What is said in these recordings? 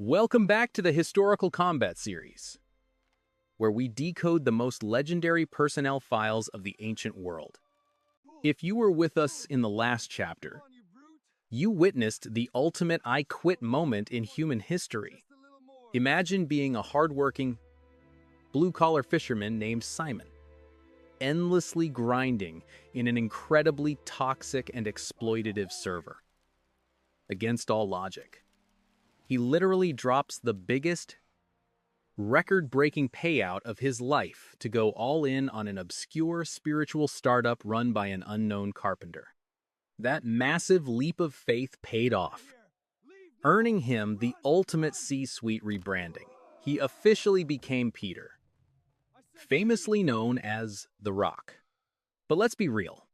Welcome back to the Historical Combat series, where we decode the most legendary personnel files of the ancient world. If you were with us in the last chapter, you witnessed the ultimate I quit moment in human history. Imagine being a hardworking, blue-collar fisherman named Simon, endlessly grinding in an incredibly toxic and exploitative server. Against all logic, he literally drops the biggest, record-breaking payout of his life to go all in on an obscure spiritual startup run by an unknown carpenter. That massive leap of faith paid off, earning him the ultimate C-suite rebranding. He officially became Peter, famously known as The Rock. But let's be real.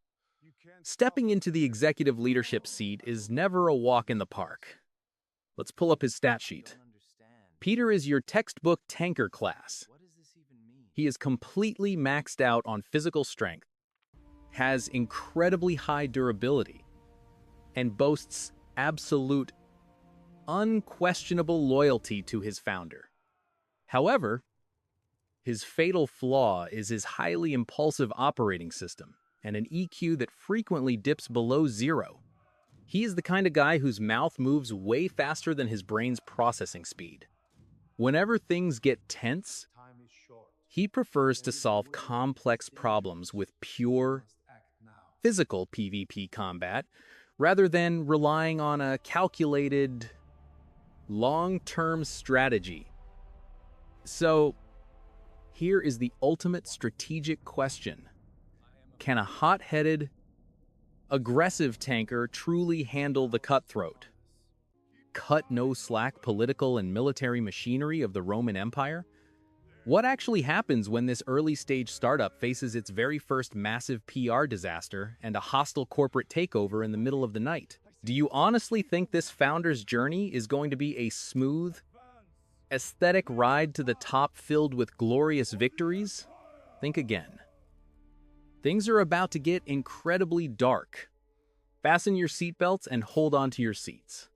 Stepping into the executive leadership seat is never a walk in the park. Let's pull up his stat sheet. Peter is your textbook tanker class. He is completely maxed out on physical strength, has incredibly high durability, and boasts absolute, unquestionable loyalty to his founder. However, his fatal flaw is his highly impulsive operating system and an EQ that frequently dips below zero. He is the kind of guy whose mouth moves way faster than his brain's processing speed. Whenever things get tense, he prefers to solve complex problems with pure, physical PvP combat rather than relying on a calculated, long-term strategy. So, here is the ultimate strategic question. Can a hot-headed, aggressive tanker truly handle the cutthroat, cut-no-slack political and military machinery of the Roman Empire? What actually happens when this early-stage startup faces its very first massive PR disaster and a hostile corporate takeover in the middle of the night? Do you honestly think this founder's journey is going to be a smooth, aesthetic ride to the top filled with glorious victories? Think again. Things are about to get incredibly dark. Fasten your seatbelts and hold on to your seats,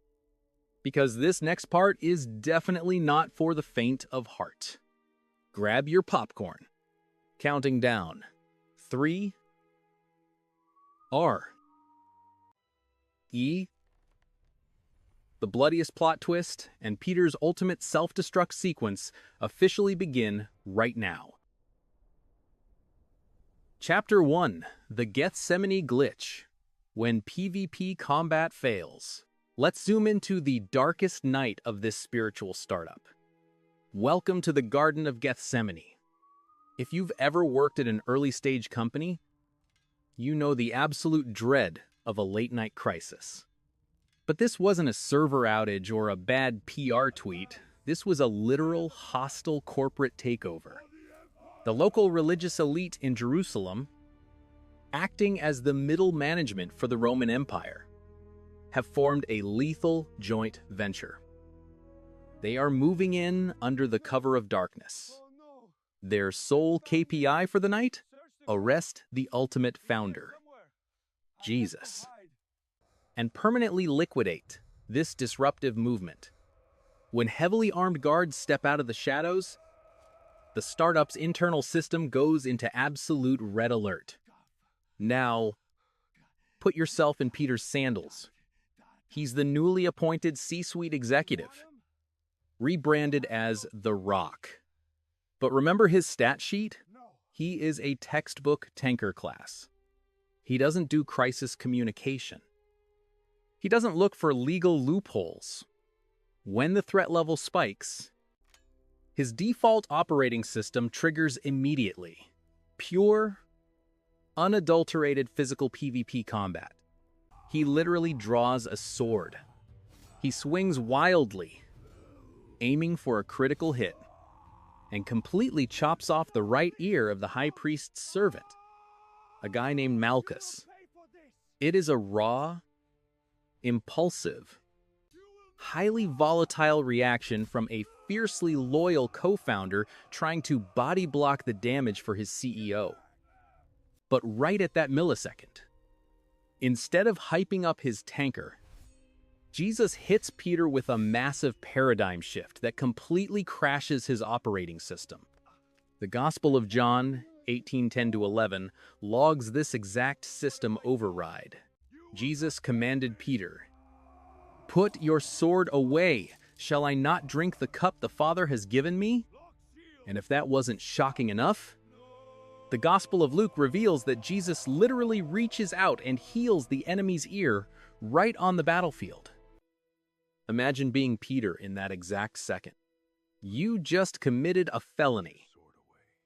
because this next part is definitely not for the faint of heart. Grab your popcorn. Counting down. 3 R E. The bloodiest plot twist and Peter's ultimate self-destruct sequence officially begin right now. Chapter 1. The Gethsemane Glitch. When PvP combat fails. Let's zoom into the darkest night of this spiritual startup. Welcome to the Garden of Gethsemane. If you've ever worked at an early-stage company, you know the absolute dread of a late-night crisis. But this wasn't a server outage or a bad PR tweet. This was a literal hostile corporate takeover. The local religious elite in Jerusalem, acting as the middle management for the Roman Empire, have formed a lethal joint venture. They are moving in under the cover of darkness. Their sole KPI for the night? Arrest the ultimate founder, Jesus, and permanently liquidate this disruptive movement. When heavily armed guards step out of the shadows, the startup's internal system goes into absolute red alert. Now, put yourself in Peter's sandals. He's the newly appointed C-suite executive, rebranded as The Rock. But remember his stat sheet? He is a textbook tanker class. He doesn't do crisis communication. He doesn't look for legal loopholes. When the threat level spikes, his default operating system triggers immediately. Pure, unadulterated physical PvP combat. He literally draws a sword. He swings wildly, aiming for a critical hit, and completely chops off the right ear of the high priest's servant, a guy named Malchus. It is a raw, impulsive, highly volatile reaction from a fiercely loyal co-founder trying to body block the damage for his CEO. But right at that millisecond, instead of hyping up his tanker, Jesus hits Peter with a massive paradigm shift that completely crashes his operating system. The Gospel of John, 18:10-11, logs this exact system override. Jesus commanded Peter, "Put your sword away. Shall I not drink the cup the Father has given me?" And if that wasn't shocking enough, the Gospel of Luke reveals that Jesus literally reaches out and heals the enemy's ear right on the battlefield. Imagine being Peter in that exact second. You just committed a felony,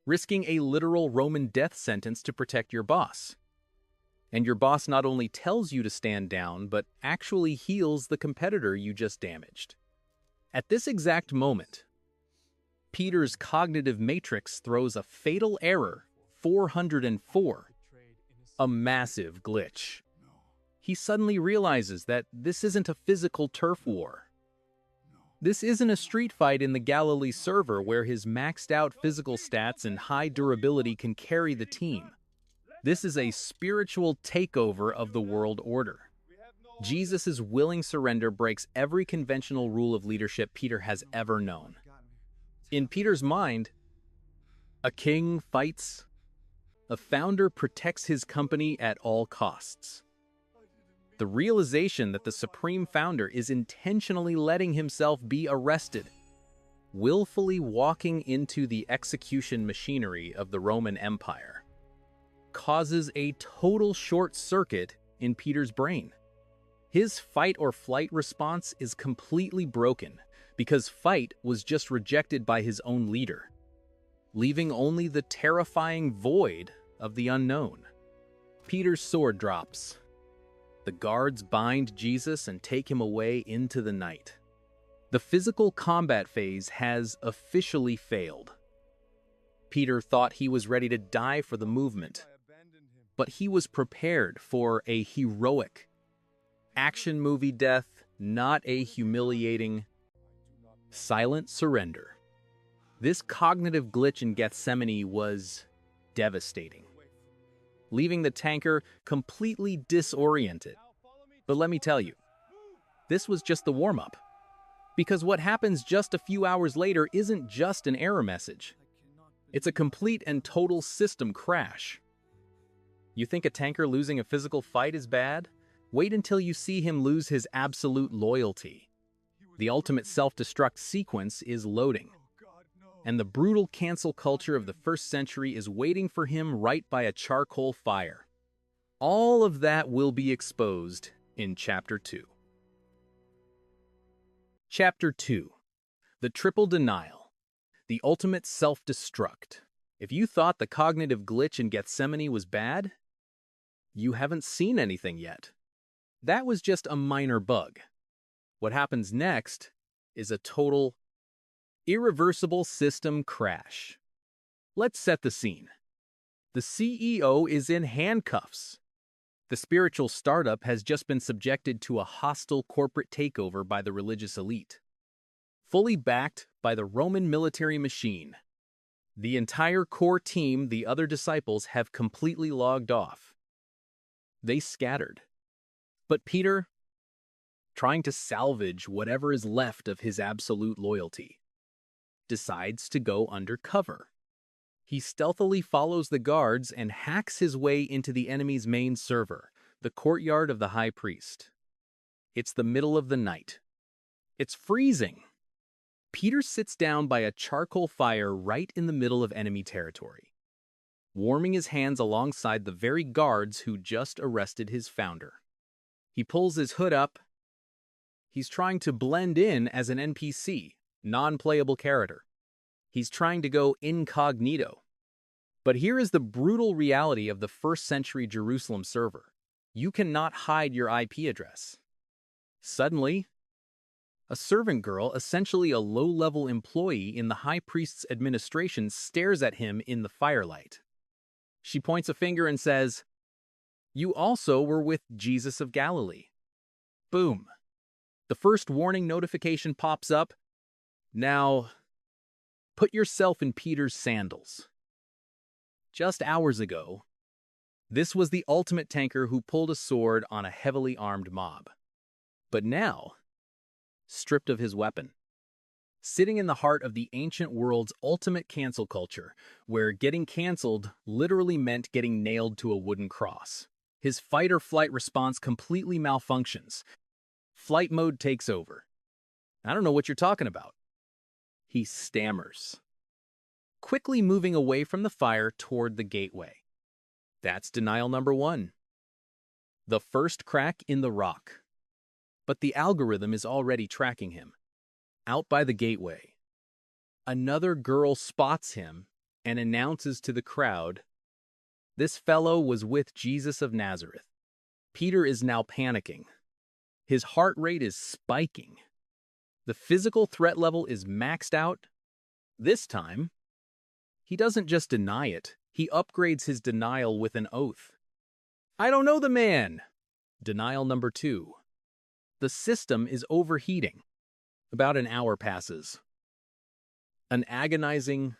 risking a literal Roman death sentence to protect your boss. And your boss not only tells you to stand down, but actually heals the competitor you just damaged. At this exact moment, Peter's cognitive matrix throws a fatal error, 404, a massive glitch. He suddenly realizes that this isn't a physical turf war. This isn't a street fight in the Galilee server where his maxed out physical stats and high durability can carry the team. This is a spiritual takeover of the world order. Jesus' willing surrender breaks every conventional rule of leadership Peter has ever known. In Peter's mind, a king fights, a founder protects his company at all costs. The realization that the supreme founder is intentionally letting himself be arrested, willfully walking into the execution machinery of the Roman Empire, causes a total short circuit in Peter's brain. His fight or flight response is completely broken because fight was just rejected by his own leader, leaving only the terrifying void of the unknown. Peter's sword drops. The guards bind Jesus and take him away into the night. The physical combat phase has officially failed. Peter thought he was ready to die for the movement, but he was prepared for a heroic, action movie death, not a humiliating, silent surrender. This cognitive glitch in Gethsemane was devastating, leaving the tanker completely disoriented. But let me tell you, this was just the warm-up. Because what happens just a few hours later isn't just an error message. It's a complete and total system crash. You think a tanker losing a physical fight is bad? Wait until you see him lose his absolute loyalty. The ultimate self-destruct sequence is loading. And the brutal cancel culture of the first century is waiting for him right by a charcoal fire. All of that will be exposed in Chapter 2. Chapter 2. The Triple Denial. The Ultimate Self-Destruct. If you thought the cognitive glitch in Gethsemane was bad, you haven't seen anything yet. That was just a minor bug. What happens next is a total, irreversible system crash. Let's set the scene. The CEO is in handcuffs. The spiritual startup has just been subjected to a hostile corporate takeover by the religious elite, fully backed by the Roman military machine. The entire core team, the other disciples, have completely logged off. They scattered. But Peter, trying to salvage whatever is left of his absolute loyalty, decides to go undercover. He stealthily follows the guards and hacks his way into the enemy's main server, the courtyard of the high priest. It's the middle of the night. It's freezing. Peter sits down by a charcoal fire right in the middle of enemy territory, warming his hands alongside the very guards who just arrested his founder. He pulls his hood up. He's trying to blend in as an NPC, non-playable character. He's trying to go incognito. But here is the brutal reality of the first century Jerusalem server. You cannot hide your IP address. Suddenly, a servant girl, essentially a low-level employee in the high priest's administration, stares at him in the firelight. She points a finger and says, "You also were with Jesus of Galilee." Boom. The first warning notification pops up. Now, put yourself in Peter's sandals. Just hours ago, this was the ultimate tanker who pulled a sword on a heavily armed mob. But now, stripped of his weapon. Sitting in the heart of the ancient world's ultimate cancel culture, where getting canceled literally meant getting nailed to a wooden cross. His fight-or-flight response completely malfunctions. Flight mode takes over. I don't know what you're talking about. He stammers, quickly moving away from the fire toward the gateway. That's denial number 1. The first crack in the rock. But the algorithm is already tracking him. Out by the gateway, another girl spots him and announces to the crowd, "This fellow was with Jesus of Nazareth." Peter is now panicking. His heart rate is spiking. The physical threat level is maxed out. This time, he doesn't just deny it, he upgrades his denial with an oath. "I don't know the man." Denial number 2. The system is overheating. About an hour passes. An agonizing,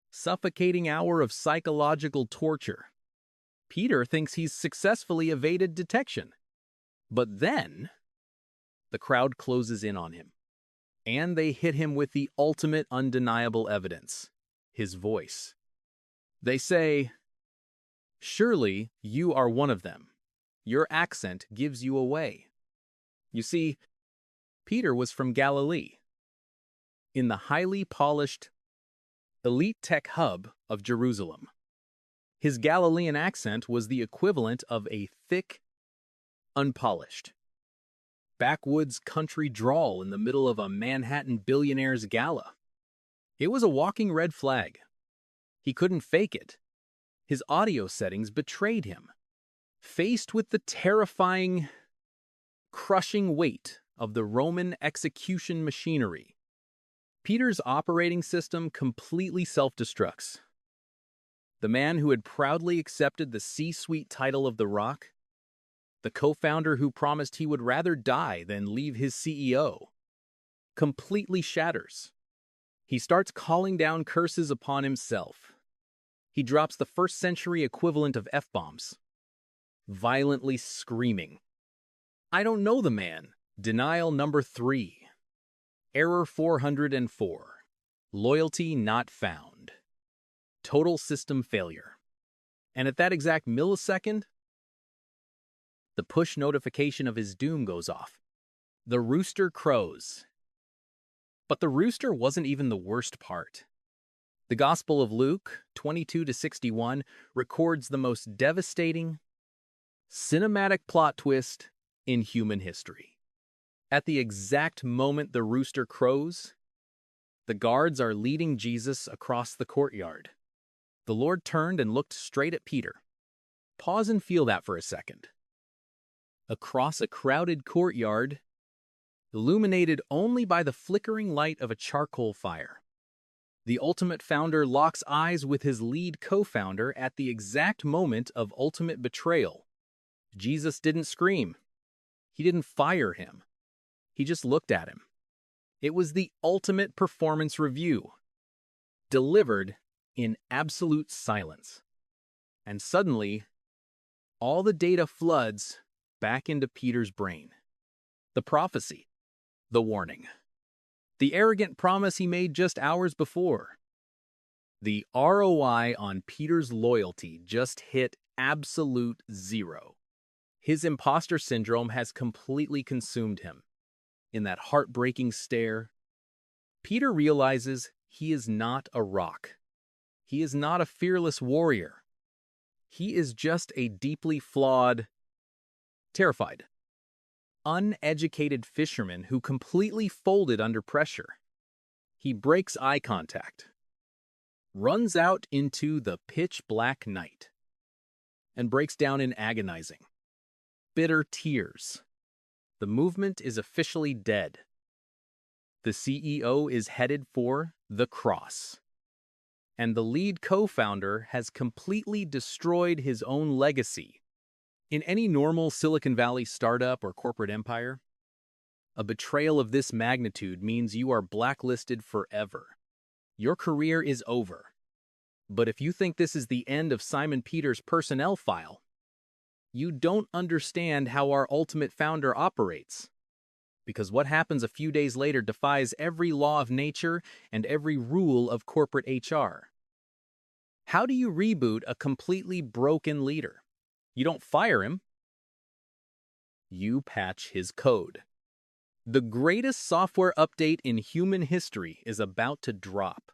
suffocating hour of psychological torture. Peter thinks he's successfully evaded detection. But then, the crowd closes in on him. And they hit him with the ultimate undeniable evidence, his voice. They say, "Surely you are one of them. Your accent gives you away." You see, Peter was from Galilee, in the highly polished, elite tech hub of Jerusalem. His Galilean accent was the equivalent of a thick, unpolished, backwoods country drawl in the middle of a Manhattan billionaire's gala. It was a walking red flag. He couldn't fake it. His audio settings betrayed him. Faced with the terrifying, crushing weight of the Roman execution machinery, Peter's operating system completely self-destructs. The man who had proudly accepted the C-suite title of The Rock, the co-founder who promised he would rather die than leave his CEO, completely shatters. He starts calling down curses upon himself. He drops the first-century equivalent of F-bombs, violently screaming, "I don't know the man." Denial number 3. Error 404. Loyalty not found. Total system failure. And at that exact millisecond, the push notification of his doom goes off. The rooster crows. But the rooster wasn't even the worst part. The Gospel of Luke, 22-61, records the most devastating, cinematic plot twist in human history. At the exact moment the rooster crows, the guards are leading Jesus across the courtyard. The Lord turned and looked straight at Peter. Pause and feel that for a second. Across a crowded courtyard, illuminated only by the flickering light of a charcoal fire, the ultimate founder locks eyes with his lead co-founder at the exact moment of ultimate betrayal. Jesus didn't scream. He didn't fire him. He just looked at him. It was the ultimate performance review, delivered in absolute silence. And suddenly, all the data floods back into Peter's brain. The prophecy, the warning, the arrogant promise he made just hours before. The ROI on Peter's loyalty just hit absolute zero. His imposter syndrome has completely consumed him. In that heartbreaking stare, Peter realizes he is not a rock. He is not a fearless warrior. He is just a deeply flawed, terrified, uneducated fisherman who completely folded under pressure. He breaks eye contact, runs out into the pitch-black night, and breaks down in agonizing, bitter tears. The movement is officially dead. The CEO is headed for the cross. And the lead co-founder has completely destroyed his own legacy. In any normal Silicon Valley startup or corporate empire, a betrayal of this magnitude means you are blacklisted forever. Your career is over. But if you think this is the end of Simon Peter's personnel file, you don't understand how our ultimate founder operates. because what happens a few days later defies every law of nature and every rule of corporate HR. How do you reboot a completely broken leader? You don't fire him. You patch his code. The greatest software update in human history is about to drop.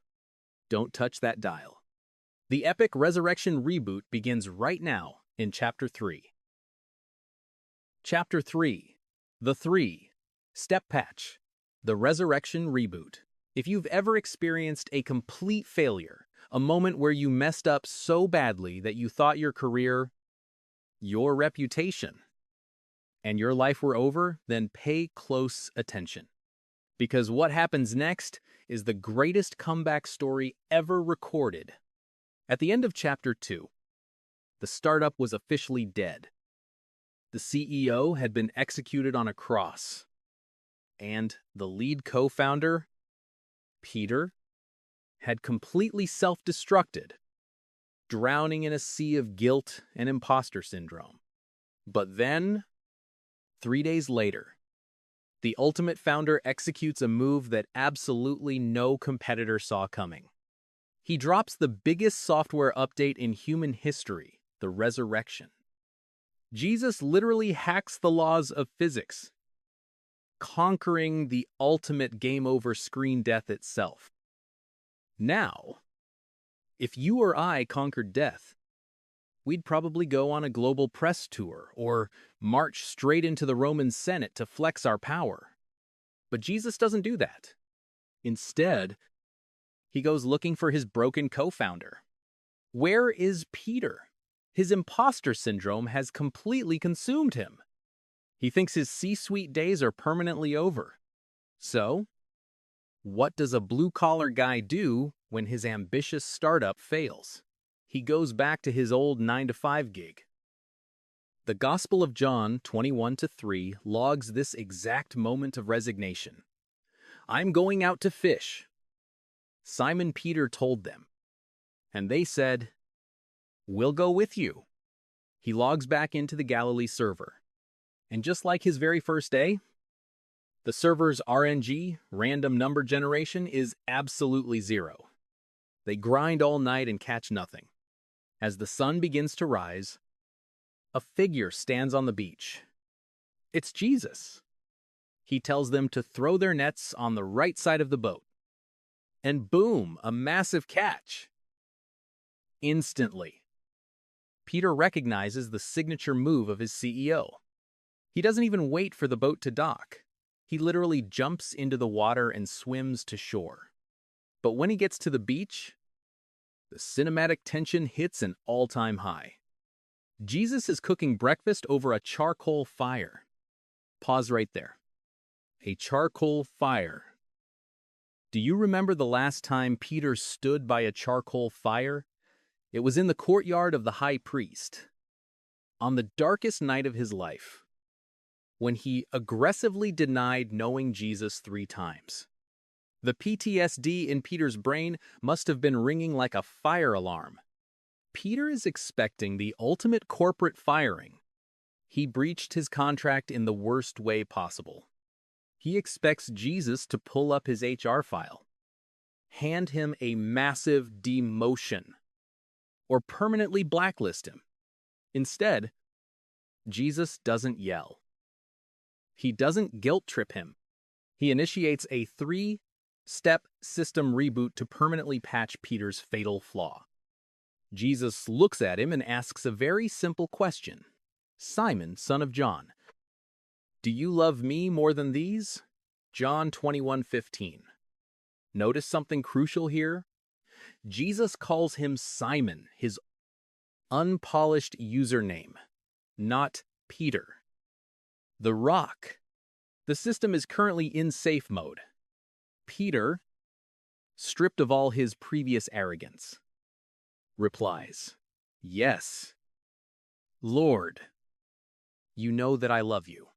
Don't touch that dial. The epic resurrection reboot begins right now in Chapter 3. Chapter 3. The 3-Step Patch. The Resurrection Reboot. If you've ever experienced a complete failure, a moment where you messed up so badly that you thought your career, your reputation, and your life were over, then pay close attention. Because what happens next is the greatest comeback story ever recorded. At the end of Chapter 2, the startup was officially dead. The CEO had been executed on a cross. And the lead co-founder, Peter, had completely self-destructed, drowning in a sea of guilt and imposter syndrome. But then, 3 days later, the ultimate founder executes a move that absolutely no competitor saw coming. He drops the biggest software update in human history, the resurrection. Jesus literally hacks the laws of physics, conquering the ultimate game-over screen death itself. Now, if you or I conquered death, we'd probably go on a global press tour or march straight into the Roman Senate to flex our power. But Jesus doesn't do that. Instead, he goes looking for his broken co-founder. Where is Peter? His imposter syndrome has completely consumed him. He thinks his C-suite days are permanently over. So, what does a blue-collar guy do when his ambitious startup fails? He goes back to his old 9-to-5 gig. The Gospel of John 21-3 logs this exact moment of resignation. "I'm going out to fish," Simon Peter told them. And they said, "We'll go with you." He logs back into the Galilee server. And just like his very first day, the server's RNG, random number generation, is absolutely zero. They grind all night and catch nothing. As the sun begins to rise, a figure stands on the beach. It's Jesus. He tells them to throw their nets on the right side of the boat. And boom, a massive catch. Instantly, Peter recognizes the signature move of his CEO. He doesn't even wait for the boat to dock. He literally jumps into the water and swims to shore. But when he gets to the beach, the cinematic tension hits an all-time high. Jesus is cooking breakfast over a charcoal fire. Pause right there. A charcoal fire. Do you remember the last time Peter stood by a charcoal fire? It was in the courtyard of the high priest. On the darkest night of his life, when he aggressively denied knowing Jesus 3 times. The PTSD in Peter's brain must have been ringing like a fire alarm. Peter is expecting the ultimate corporate firing. He breached his contract in the worst way possible. He expects Jesus to pull up his HR file, hand him a massive demotion, or permanently blacklist him. Instead, Jesus doesn't yell. He doesn't guilt-trip him. He initiates a 3-step system reboot to permanently patch Peter's fatal flaw. Jesus looks at him and asks a very simple question. "Simon, son of John, do you love me more than these?" John 21:15. Notice something crucial here? Jesus calls him Simon, his unpolished username, not Peter. The Rock. The system is currently in safe mode. Peter, stripped of all his previous arrogance, replies, "Yes, Lord, you know that I love you."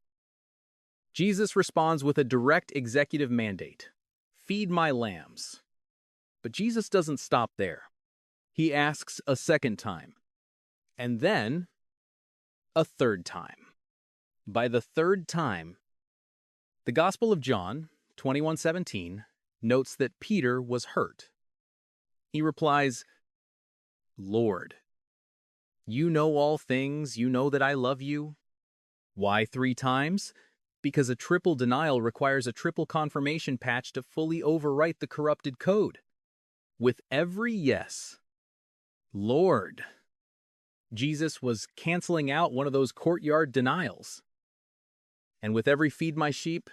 Jesus responds with a direct executive mandate, "Feed my lambs." But Jesus doesn't stop there. He asks a second time, and then a third time. By the third time, The Gospel of John, 21:17, notes that Peter was hurt. He replies, "Lord, you know all things, you know that I love you." Why 3 times? Because a triple denial requires a triple confirmation patch to fully overwrite the corrupted code. With every yes, Lord, Jesus was canceling out one of those courtyard denials. And with every feed my sheep,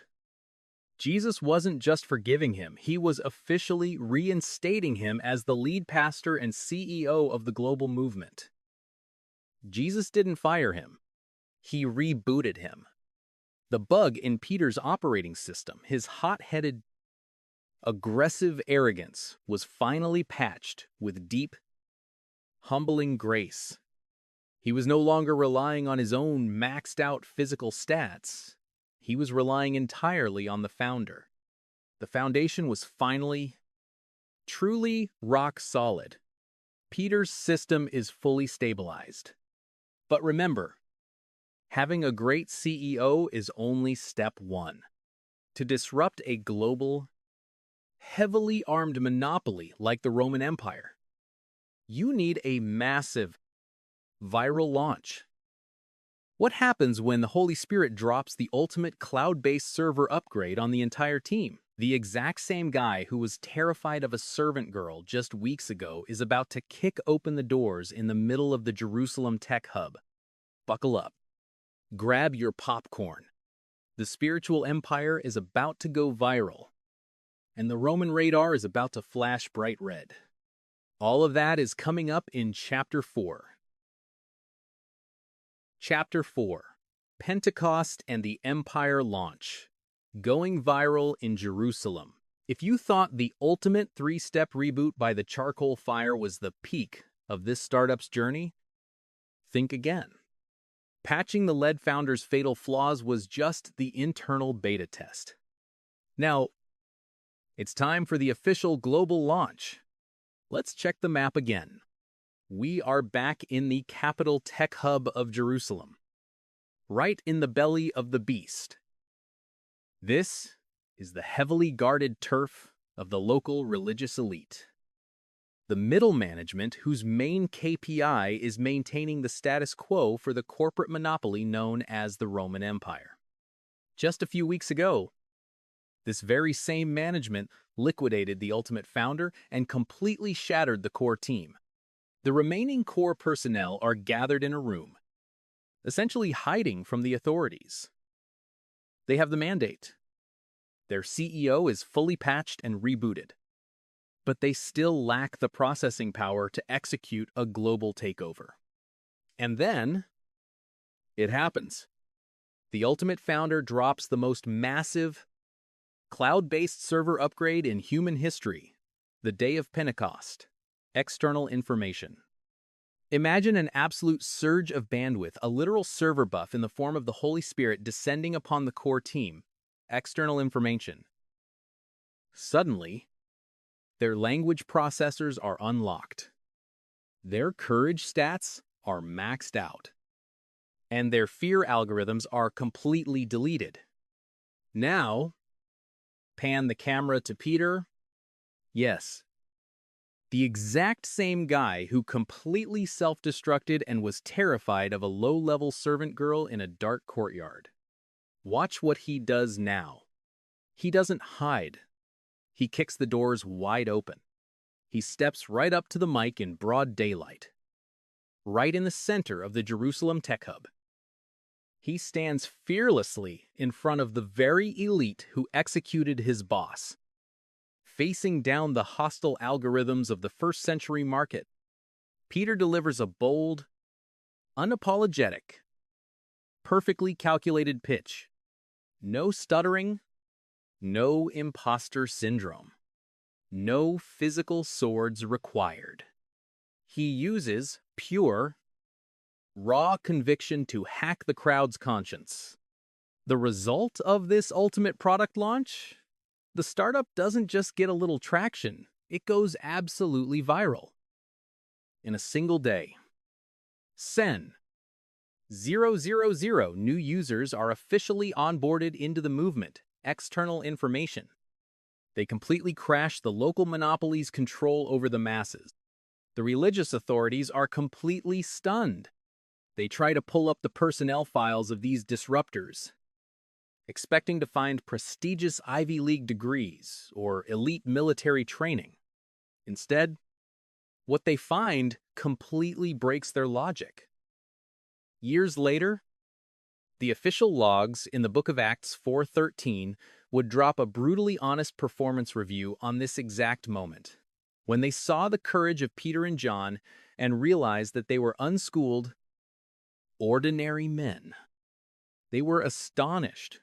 Jesus wasn't just forgiving him, he was officially reinstating him as the lead pastor and CEO of the global movement. Jesus didn't fire him, he rebooted him. The bug in Peter's operating system, his hot-headed, aggressive arrogance, was finally patched with deep, humbling grace. He was no longer relying on his own maxed-out physical stats. He was relying entirely on the founder. The foundation was finally, truly rock solid. Peter's system is fully stabilized. But remember, having a great CEO is only step one. To disrupt a global, heavily armed monopoly like the Roman Empire, you need a massive, viral launch. What happens when the Holy Spirit drops the ultimate cloud-based server upgrade on the entire team? The exact same guy who was terrified of a servant girl just weeks ago is about to kick open the doors in the middle of the Jerusalem tech hub. Buckle up. Grab your popcorn. The spiritual empire is about to go viral, and the Roman radar is about to flash bright red. All of that is coming up in Chapter 4. Chapter 4. Pentecost and the Empire Launch. Going viral in Jerusalem. If you thought the ultimate 3-step reboot by the charcoal fire was the peak of this startup's journey, think again. Patching the lead founder's fatal flaws was just the internal beta test. Now, it's time for the official global launch. Let's check the map again. We are back in the capital tech hub of Jerusalem, right in the belly of the beast. This is the heavily guarded turf of the local religious elite. The middle management whose main KPI is maintaining the status quo for the corporate monopoly known as the Roman Empire. Just a few weeks ago, this very same management liquidated the ultimate founder and completely shattered the core team. The remaining core personnel are gathered in a room, essentially hiding from the authorities. They have the mandate. Their CEO is fully patched and rebooted, but they still lack the processing power to execute a global takeover. And then, it happens. The ultimate founder drops the most massive, cloud-based server upgrade in human history, the day of Pentecost. External information. Imagine an absolute surge of bandwidth, a literal server buff in the form of the Holy Spirit descending upon the core team. External information. Suddenly, their language processors are unlocked. Their courage stats are maxed out. And their fear algorithms are completely deleted. Now, pan the camera to Peter. Yes. The exact same guy who completely self-destructed and was terrified of a low-level servant girl in a dark courtyard. Watch what he does now. He doesn't hide. He kicks the doors wide open. He steps right up to the mic in broad daylight, right in the center of the Jerusalem tech hub. He stands fearlessly in front of the very elite who executed his boss, facing down the hostile algorithms of the first-century market. Peter delivers a bold, unapologetic, perfectly calculated pitch. No stuttering, no imposter syndrome, no physical swords required. He uses pure, raw conviction to hack the crowd's conscience. The result of this ultimate product launch? The startup doesn't just get a little traction, it goes absolutely viral. In a single day, 000 new users are officially onboarded into the movement, external information. They completely crash the local monopolies' control over the masses. The religious authorities are completely stunned. They try to pull up the personnel files of these disruptors, expecting to find prestigious Ivy League degrees or elite military training. Instead, what they find completely breaks their logic. Years later, the official logs in the Book of Acts 4:13 would drop a brutally honest performance review on this exact moment, when they saw the courage of Peter and John and realized that they were unschooled, ordinary men. They were astonished.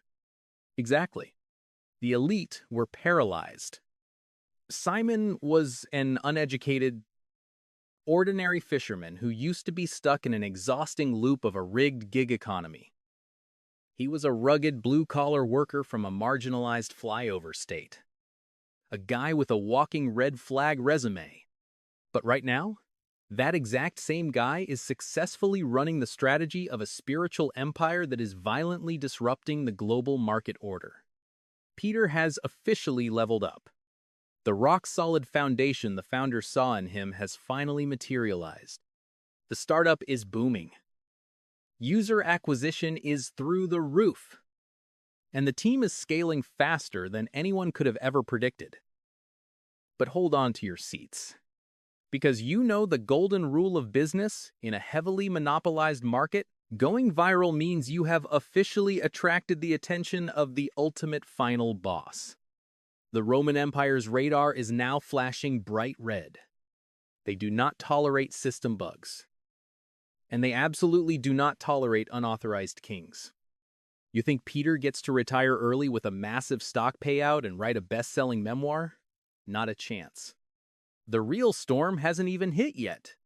Exactly. The elite were paralyzed. Simon was an uneducated, ordinary fisherman who used to be stuck in an exhausting loop of a rigged gig economy. He was a rugged blue-collar worker from a marginalized flyover state. A guy with a walking red flag resume. But right now, that exact same guy is successfully running the strategy of a spiritual empire that is violently disrupting the global market order. Peter has officially leveled up. The rock-solid foundation the founder saw in him has finally materialized. The startup is booming. User acquisition is through the roof. And the team is scaling faster than anyone could have ever predicted. But hold on to your seats. Because you know the golden rule of business in a heavily monopolized market, going viral means you have officially attracted the attention of the ultimate final boss. The Roman Empire's radar is now flashing bright red. They do not tolerate system bugs. And they absolutely do not tolerate unauthorized kings. You think Peter gets to retire early with a massive stock payout and write a best-selling memoir? Not a chance. The real storm hasn't even hit yet.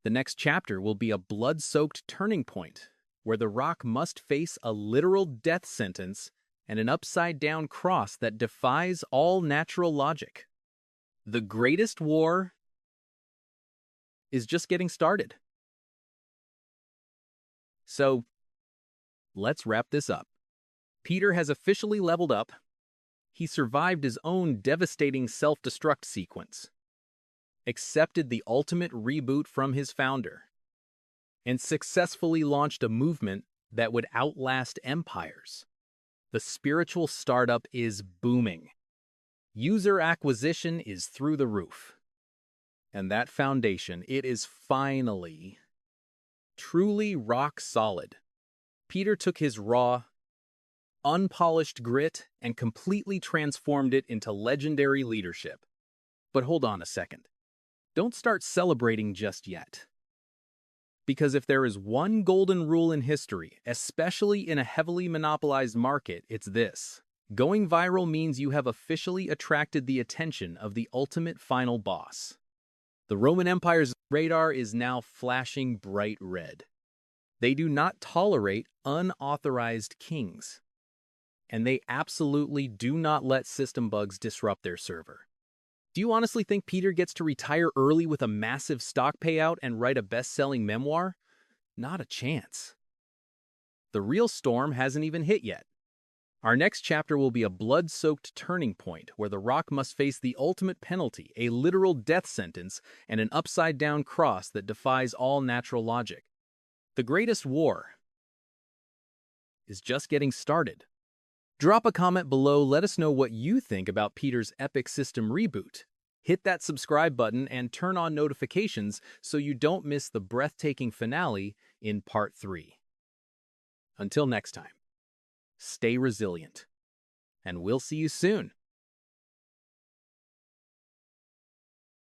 The next chapter will be a blood-soaked turning point, where The Rock must face a literal death sentence and an upside-down cross that defies all natural logic. The greatest war is just getting started. So, let's wrap this up. Peter has officially leveled up. He survived his own devastating self-destruct sequence, accepted the ultimate reboot from his founder, and successfully launched a movement that would outlast empires. The spiritual startup is booming. User acquisition is through the roof. And that foundation, it is finally, truly rock solid. Peter took his raw, unpolished grit and completely transformed it into legendary leadership. But hold on a second. Don't start celebrating just yet. Because if there is one golden rule in history, especially in a heavily monopolized market, it's this. Going viral means you have officially attracted the attention of the ultimate final boss. The Roman Empire's radar is now flashing bright red. They do not tolerate unauthorized kings. And they absolutely do not let system bugs disrupt their server. Do you honestly think Peter gets to retire early with a massive stock payout and write a best-selling memoir? Not a chance. The real storm hasn't even hit yet. Our next chapter will be a blood-soaked turning point where The Rock must face the ultimate penalty, a literal death sentence, and an upside-down cross that defies all natural logic. The greatest war is just getting started. Drop a comment below, let us know what you think about Peter's epic system reboot. Hit that subscribe button and turn on notifications so you don't miss the breathtaking finale in Part 3. Until next time, stay resilient, and we'll see you soon.